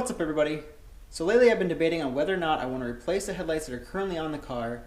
What's up, everybody? So lately I've been debating on whether or not I want to replace the headlights that are currently on the car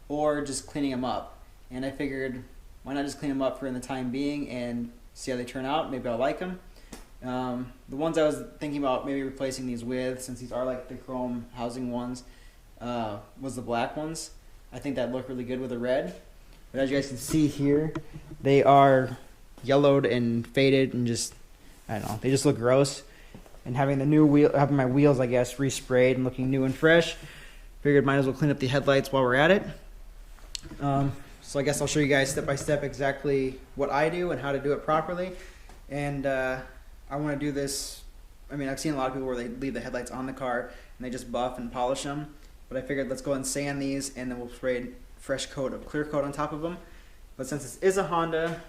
or just cleaning them up. And I figured, why not just clean them up for the time being and see how they turn out? Maybe I'll like them. The ones I was thinking about maybe replacing these with, since these are like the chrome housing ones, was the black ones. I think that look really good with the red. But as you guys can see here, they are yellowed and faded and just, I don't know, they just look gross. And having the new wheel, having my wheels, I guess, resprayed and looking new and fresh, figured might as well clean up the headlights while we're at it. So I guess I'll show you guys step by step exactly what I do and how to do it properly. And I want to do this. I mean, I've seen a lot of people where they leave the headlights on the car and they just buff and polish them. But I figured let's go ahead and sand these, and then we'll spray a fresh coat of clear coat on top of them. But since this is a Honda,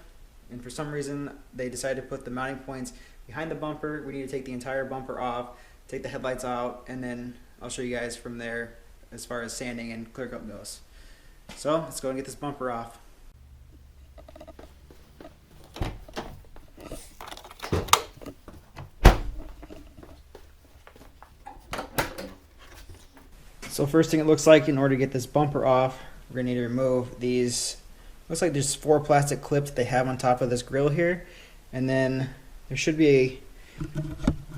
and for some reason they decided to put the mounting points behind the bumper, we need to take the entire bumper off, take the headlights out, and then I'll show you guys from there as far as sanding and clear coat goes. So let's go and get this bumper off. So first thing it looks like, in order to get this bumper off, we're going to need to remove these, looks like there's 4 plastic clips they have on top of this grill here, and then there should be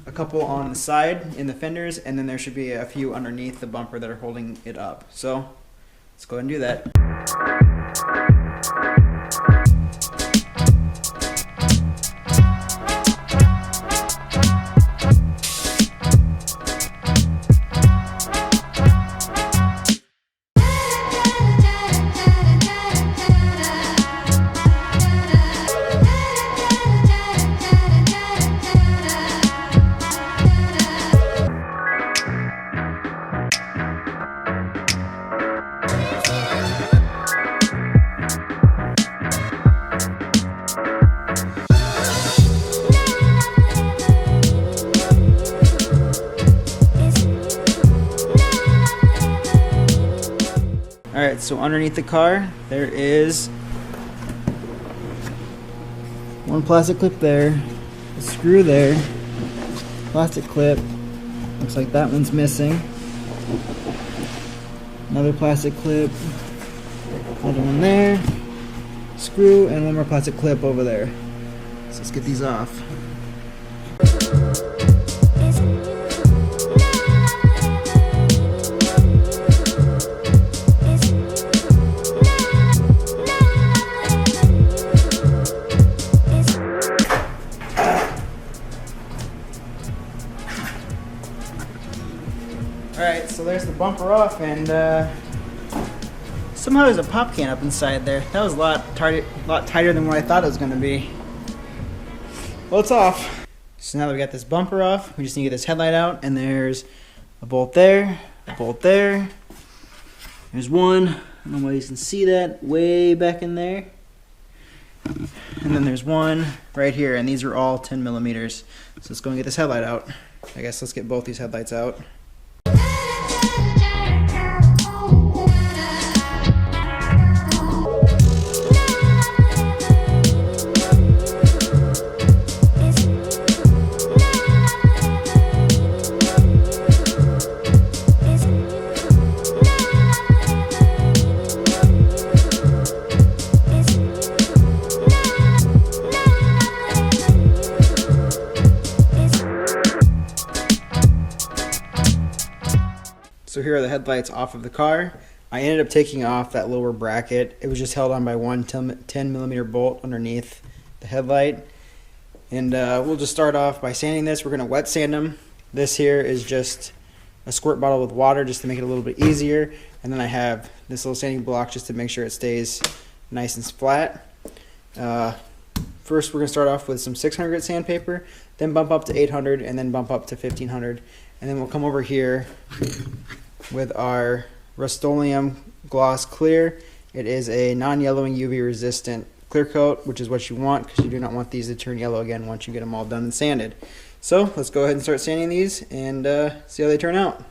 a couple on the side in the fenders, and then there should be a few underneath the bumper that are holding it up. So let's go ahead and do that. Alright, so underneath the car, there is one plastic clip there, a screw there, plastic clip, looks like that one's missing, another plastic clip, another one there, screw, and one more plastic clip over there. So let's get these off. Alright, so there's the bumper off, and somehow there's a pop can up inside there. That was a lot tighter than what I thought it was going to be. Well, it's off. So now that we got this bumper off, we just need to get this headlight out, and there's a bolt there, a bolt there. There's one, I don't know why you can see that, way back in there. And then there's one right here, and these are all 10 millimeters. So let's go and get this headlight out. I guess let's get both these headlights out. So here are the headlights off of the car. I ended up taking off that lower bracket. It was just held on by one 10 millimeter bolt underneath the headlight. And we'll just start off by sanding this. We're going to wet sand them. This here is just a squirt bottle with water just to make it a little bit easier. And then I have this little sanding block just to make sure it stays nice and flat. First we're going to start off with some 600 grit sandpaper, then bump up to 800, and then bump up to 1500. And then we'll come over here with our Rust-Oleum Gloss Clear. It is a non-yellowing UV resistant clear coat, which is what you want because you do not want these to turn yellow again once you get them all done and sanded. So let's go ahead and start sanding these and see how they turn out.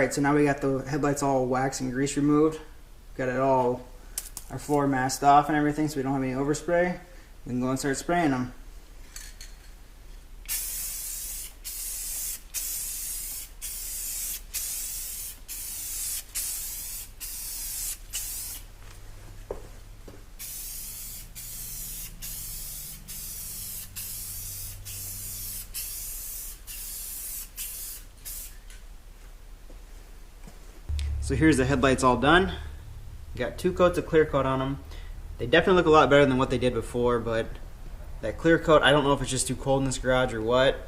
Alright, so now we got the headlights all wax and grease removed. Got it all, our floor masked off and everything, so we don't have any overspray. We can go and start spraying them. So here's the headlights all done. Got 2 coats of clear coat on them. They definitely look a lot better than what they did before, but that clear coat, I don't know if it's just too cold in this garage or what,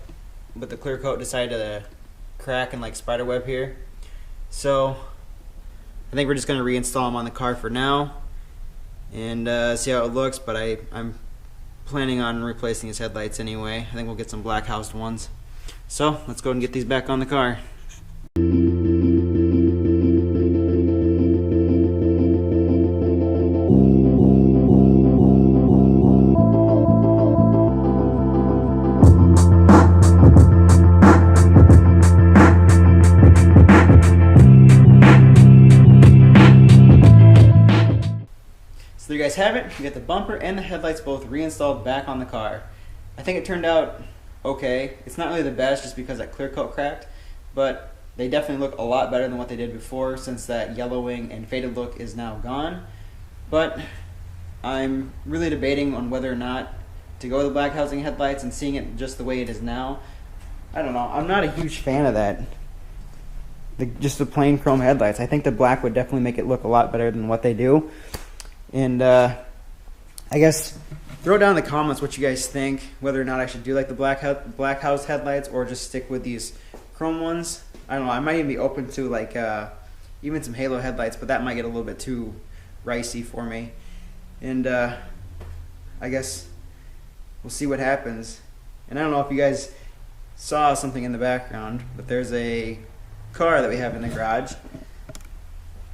but the clear coat decided to crack and like spider web here. So I think we're just going to reinstall them on the car for now and see how it looks, but I'm planning on replacing these headlights anyway. I think we'll get some black housed ones. So let's go and get these back on the car. So there you guys have it. We got the bumper and the headlights both reinstalled back on the car. I think it turned out okay. It's not really the best just because that clear coat cracked, but they definitely look a lot better than what they did before since that yellowing and faded look is now gone. But I'm really debating on whether or not to go with the black housing headlights and seeing it just the way it is now. I don't know. I'm not a huge fan of that. Just the plain chrome headlights. I think the black would definitely make it look a lot better than what they do. And I guess throw down in the comments what you guys think, whether or not I should do like the black house headlights or just stick with these chrome ones. I don't know. I might even be open to like even some halo headlights, but that might get a little bit too ricey for me. And I guess we'll see what happens. And I don't know if you guys saw something in the background, but there's a car that we have in the garage.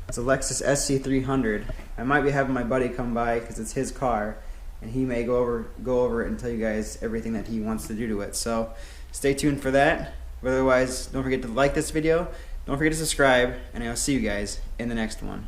It's a Lexus SC300. I might be having my buddy come by because it's his car, and he may go over it and tell you guys everything that he wants to do to it. So stay tuned for that. But otherwise, don't forget to like this video, don't forget to subscribe, and I'll see you guys in the next one.